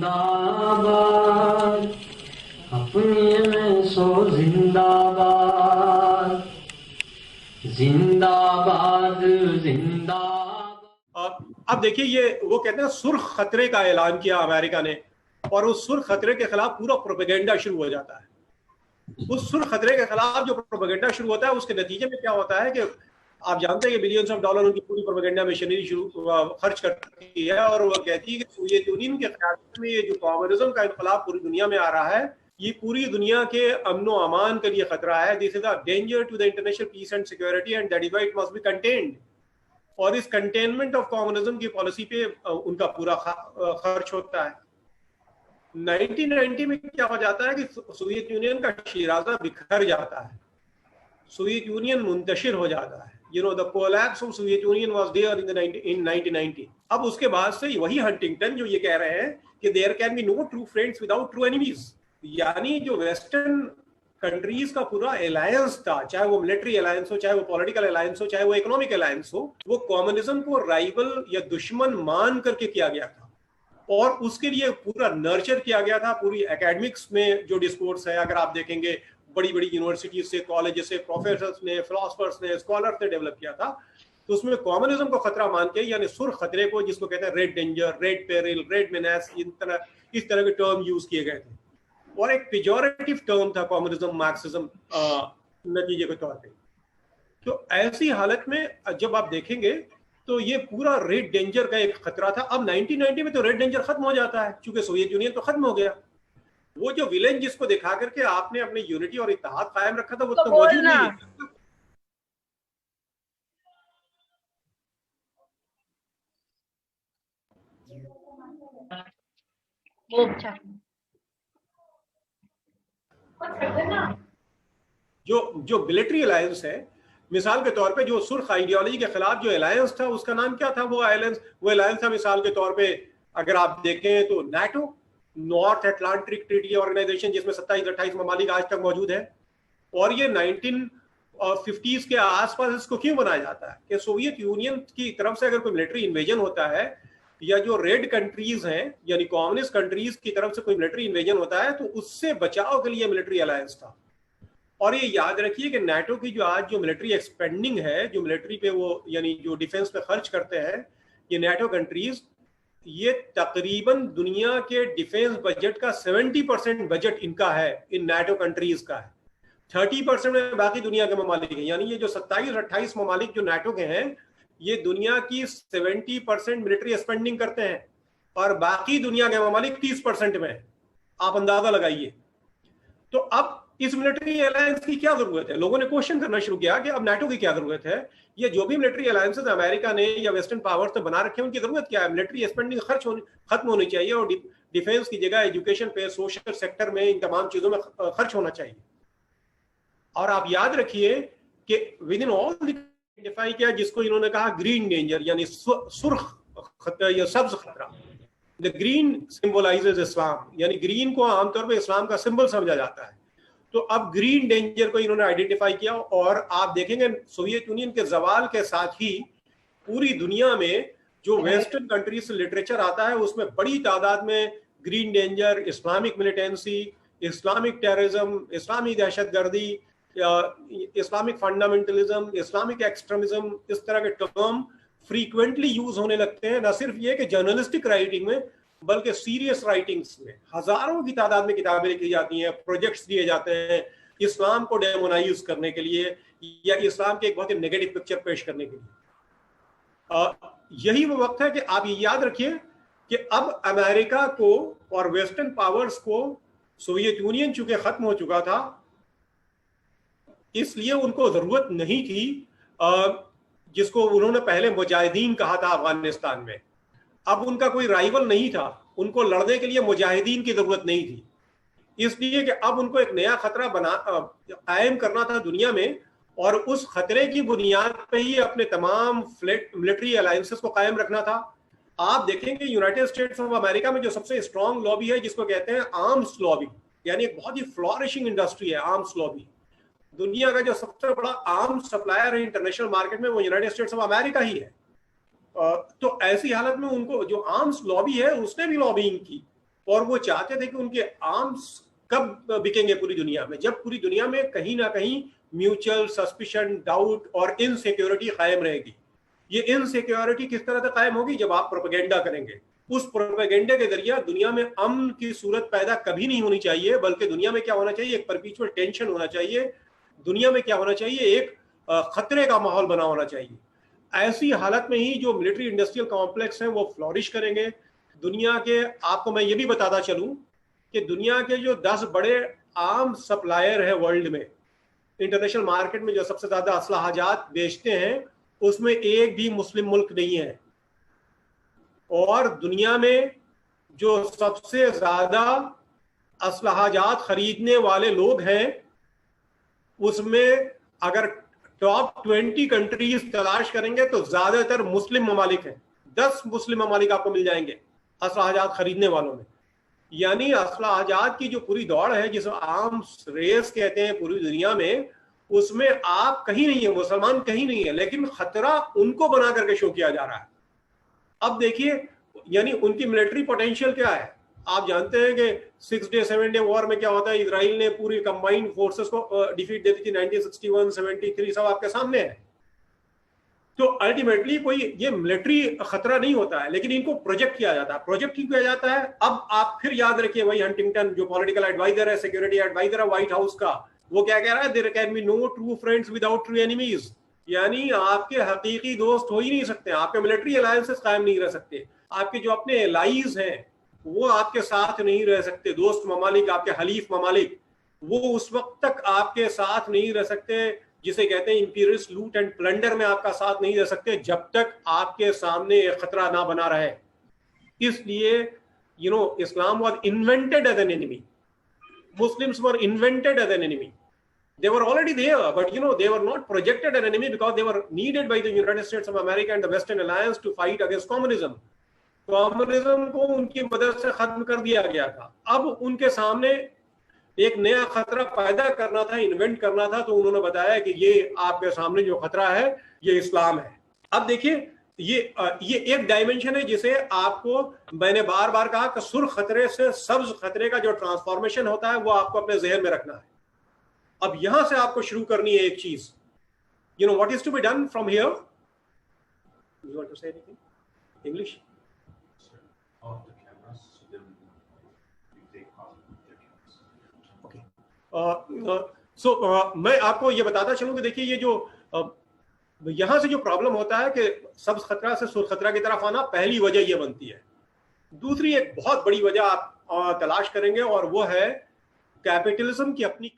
जिंदाबाद, अपने में सो जिंदाबाद, जिंदाबाद जिंदाबाद। अब देखिए, ये वो कहते हैं सुर्ख खतरे का ऐलान किया अमेरिका ने, और उस सुर्ख खतरे के खिलाफ पूरा प्रोपेगेंडा शुरू हो जाता है। उस सुर्ख खतरे के खिलाफ जो प्रोपेगेंडा शुरू होता है, उसके नतीजे में क्या होता है कि आप जानते हैं कि बिलियंस ऑफ डॉलर उनकी पूरी प्रोपेगेंडा मशीनरी खर्च करती है, और वो कहती है कि सोवियत यूनियन के क़यादत में ये जो कम्युनिज्म का इनकलाब पूरी दुनिया में आ रहा है, ये पूरी दुनिया के अमन व अमान के लिए खतरा है। This is a danger to the international peace and security and that is why it must be contained. और इस कंटेनमेंट ऑफ कम्युनिज्म की पॉलिसी पे उनका पूरा खर्च होता है। 1990 में क्या हो जाता है कि सोवियत यूनियन का शिराजा बिखर जाता है, सोवियत यूनियन मुंतशिर हो जाता है। The collapse of Soviet Union was there in 1990। अब उसके बाद से वही हंटिंगटन जो ये कह रहे हैं कि there can be no true friends without true enemies, यानी जो वेस्टर्न कंट्रीज का पूरा अलायंस था, चाहे वो मिलिट्री अलायंस हो, चाहे वो पॉलिटिकल अलायंस हो, चाहे वो इकोनॉमिक अलायंस हो, वो कम्युनिज्म को राइवल या दुश्मन मान करके किया गया था, और उसके लिए पूरा नर्चर किया गया था। पूरी एकेडमिक्स में जो डिस्कोर्स है, अगर आप देखेंगे, बड़ी बड़ी यूनिवर्सिटीज से, कॉलेज से प्रोफेसर्स ने, फिलोसफर्स ने, स्कॉलर्स ने डेवलप किया था, तो उसमें कम्युनिज्म को खतरा मान के, यानी सुर्ख खतरे को, जिसको कहते हैं red danger, red peril, red menace, इस तरह के टर्म यूज किए गए थे, और एक पेजोरेटिव टर्म था कम्युनिज्म, मार्क्सिज्म नतीजे के तौर पे। तो ऐसी हालत में जब आप देखेंगे तो ये पूरा रेड डेंजर का एक खतरा था। अब 1990 में तो रेड डेंजर खत्म हो जाता है, क्योंकि सोवियत यूनियन तो खत्म हो गया। वो जो विलेन जिसको दिखा करके आपने अपनी यूनिटी और इत्तेहाद कायम रखा था, वो तो मौजूद नहीं है। जो मिलिट्री अलायंस है, मिसाल के तौर पे जो सुर्ख आइडियोलॉजी के खिलाफ जो अलायंस था, उसका नाम क्या था? वो अलायंस था, मिसाल के तौर पे अगर आप देखें तो NATO, north Atlantic treaty organization, जिसमें 27-28 ममालिक आज तक मौजूद है। और ये 1950s के आसपास इसको क्यों बनाया जाता है कि सोवियत यूनियन की तरफ से अगर कोई मिलिट्री इन्वेजन होता है, या जो रेड कंट्रीज हैं यानी कम्युनिस्ट कंट्रीज की तरफ से कोई मिलिट्री इन्वेजन होता है, तो उससे बचाव के लिए मिलिट्री अलायंस था। और ये याद रखिए कि नाटो की जो आज जो मिलिट्री एक्सपेंडिंग है, जो मिलिट्री पे वो यानी जो डिफेंस पे खर्च करते हैं ये नाटो कंट्रीज, ये तकरीबन दुनिया के डिफेंस बजट का 70% बजट इनका है, इन नाटो कंट्रीज का है। 30% में बाकी दुनिया के ममालिक हैं, यानी ये जो 27-28 ममालिक जो नाटो के हैं, ये दुनिया की 70% मिलिट्री स्पेंडिंग करते हैं, और बाकी दुनिया के ममालिक 30% में। आप अंदाजा लगाइए। तो अब इस मिलिट्री अलायंस की क्या जरूरत है? लोगों ने क्वेश्चन करना शुरू किया कि अब नाटो की क्या जरूरत है? ये जो भी मिलिट्री अलायंसेस अमेरिका ने या वेस्टर्न पावर्स ने बना रखे हैं, उनकी जरूरत क्या है? मिलिट्री स्पेंडिंग खत्म होनी चाहिए, और डिफेंस की जगह एजुकेशन पे, सोशल सेक्टर में, इन तमाम चीजों में खर्च होना चाहिए। और आप याद रखिए कि विद इन ऑल डिफाइन किया जिसको इन्होंने कहा ग्रीन डेंजर, यानी सुर्ख खतरा या सब्ज खतरा। द ग्रीन सिंबलाइजेज इस्लाम, यानी ग्रीन को आमतौर पर इस्लाम का सिंबल समझा जाता है। तो अब ग्रीन डेंजर को इन्होंने आइडेंटिफाई किया, और आप देखेंगे सोवियत यूनियन के जवाल के साथ ही पूरी दुनिया में जो वेस्टर्न कंट्रीज से लिटरेचर आता है, उसमें बड़ी तादाद में green danger, Islamic militancy, Islamic terrorism, इस्लामी दहशतगर्दी, इस्लामिक फंडामेंटलिज्म, इस्लामिक एक्सट्रीमिज्म, इस तरह के टर्म फ्रीक्वेंटली यूज होने लगते हैं। न सिर्फ ये कि जर्नलिस्टिक राइटिंग में, बल्कि सीरियस राइटिंग्स में हजारों की तादाद में किताबें लिखी जाती हैं, प्रोजेक्ट्स दिए जाते हैं इस्लाम को डेमोनाइज करने के लिए, या इस्लाम के एक बहुत ही नेगेटिव पिक्चर पेश करने के लिए। यही वो वक्त है कि आप ये याद रखिए कि अब अमेरिका को और वेस्टर्न पावर्स को सोवियत यूनियन चूंकि खत्म हो चुका था, इसलिए उनको जरूरत नहीं थी जिसको उन्होंने पहले मुजाहिदीन कहा था अफगानिस्तान में। अब उनका कोई राइवल नहीं था, उनको लड़ने के लिए मुजाहिदीन की जरूरत नहीं थी, इसलिए कि अब उनको एक नया खतरा कायम करना था दुनिया में, और उस खतरे की बुनियाद पे ही अपने तमाम मिलिट्री अलायंसेस को कायम रखना था। आप देखेंगे यूनाइटेड स्टेट्स ऑफ अमेरिका में जो सबसे स्ट्रॉन्ग लॉबी है, जिसको कहते हैं आर्म्स लॉबी, यानी एक बहुत ही फ्लॉरिशिंग इंडस्ट्री है आर्म्स लॉबी। दुनिया का जो सबसे बड़ा आर्म्स सप्लायर है इंटरनेशनल मार्केट में, वो यूनाइटेड स्टेट्स ऑफ अमेरिका ही है। तो ऐसी हालत में उनको जो आर्म्स लॉबी है, उसने भी लॉबिंग की और वो चाहते थे कि उनके आर्म्स कब बिकेंगे पूरी दुनिया में, जब पूरी दुनिया में कहीं ना कहीं म्यूचुअल सस्पिशन, डाउट और इनसिक्योरिटी कायम रहेगी। ये इनसिक्योरिटी किस तरह से कायम होगी? जब आप प्रोपेगेंडा करेंगे। उस प्रोपेगेंडा के जरिए दुनिया में अमन की सूरत पैदा कभी नहीं होनी चाहिए, बल्कि दुनिया में क्या होना चाहिए? एक परपीचुअल टेंशन होना चाहिए। दुनिया में क्या होना चाहिए? एक खतरे का माहौल बना होना चाहिए। ऐसी हालत में ही जो मिलिट्री इंडस्ट्रियल कॉम्प्लेक्स हैं वो फ्लॉरिश करेंगे। दुनिया के, आपको मैं ये भी बताता चलूं कि दुनिया के जो 10 बड़े आर्म्स सप्लायर है वर्ल्ड में, इंटरनेशनल मार्केट में जो सबसे ज्यादा असलाहजात बेचते हैं, उसमें एक भी मुस्लिम मुल्क नहीं है। और दुनिया में जो सबसे ज्यादा असलाहजात खरीदने वाले लोग हैं, उसमें अगर टॉप 20 कंट्रीज तलाश करेंगे तो ज्यादातर मुस्लिम ममालिक हैं। 10 मुस्लिम ममालिक आपको मिल जाएंगे असलाहजात खरीदने वालों में। यानी असलाहजात की जो पूरी दौड़ है, जिसे आर्म्स रेस कहते हैं पूरी दुनिया में, उसमें आप कहीं नहीं है, मुसलमान कहीं नहीं है, लेकिन खतरा उनको बना करके शो किया जा रहा है। अब देखिए, यानी उनकी मिलिट्री पोटेंशियल क्या है। आप जानते हैं कि 6 डे 7 डे वॉर में क्या होता है, इजराइल ने पूरी कंबाइंड फोर्सेस को डिफीट दे दी थी 1961, 73, सब आपके सामने है। तो अल्टीमेटली कोई ये मिलिट्री खतरा नहीं होता है, लेकिन इनको प्रोजेक्ट किया जाता है। प्रोजेक्ट क्यों किया जाता है? अब आप फिर याद रखिए, वही हंटिंगटन जो पॉलिटिकल एडवाइजर है, सिक्योरिटी एडवाइजर है व्हाइट हाउस का, वो क्या कह रहा है? There can be no true friends without true enemies. यानी आपके हकीकी दोस्त हो ही नहीं सकते, आपके मिलिट्री अलायंसेस कायम नहीं रह सकते, आपके जो अपने एलाइज हैं वो आपके साथ नहीं रह सकते, दोस्त ममालिक, आपके हलीफ ममालिक, वो उस वक्त तक आपके साथ नहीं रह सकते, जिसे कहते हैं इंपीरियलिस्ट लूट एंड प्लंडर में आपका साथ नहीं रह सकते, जब तक आपके सामने एक खतरा ना बना रहे। इसलिए Islam was invented as an enemy, Muslims were invented as an enemy. They were already there, but they were not projected as an enemy because they were needed by the United States of America and the Western Alliance to fight against communism. Communism को उनकी मदद से खत्म कर दिया गया था। अब उनके सामने एक नया खतरा पैदा करना था, इन्वेंट करना था, तो उन्होंने बताया कि ये आपके सामने जो खतरा है ये इस्लाम है। अब देखिए, ये एक डायमेंशन है जिसे आपको, मैंने बार बार कहा कि सुर्ख खतरे से सब्ज खतरे का जो ट्रांसफॉर्मेशन होता है वो आपको अपने जहन में रखना है। अब यहां से आपको शुरू करनी है एक चीज, what is to be done from here? You want to say anything? English? मैं आपको ये बताता चलूं कि देखिए, ये जो यहां से जो प्रॉब्लम होता है कि सब्ज खतरा से सुर्ख खतरा की तरफ आना, पहली वजह ये बनती है। दूसरी एक बहुत बड़ी वजह आप तलाश करेंगे और वो है कैपिटलिज्म की अपनी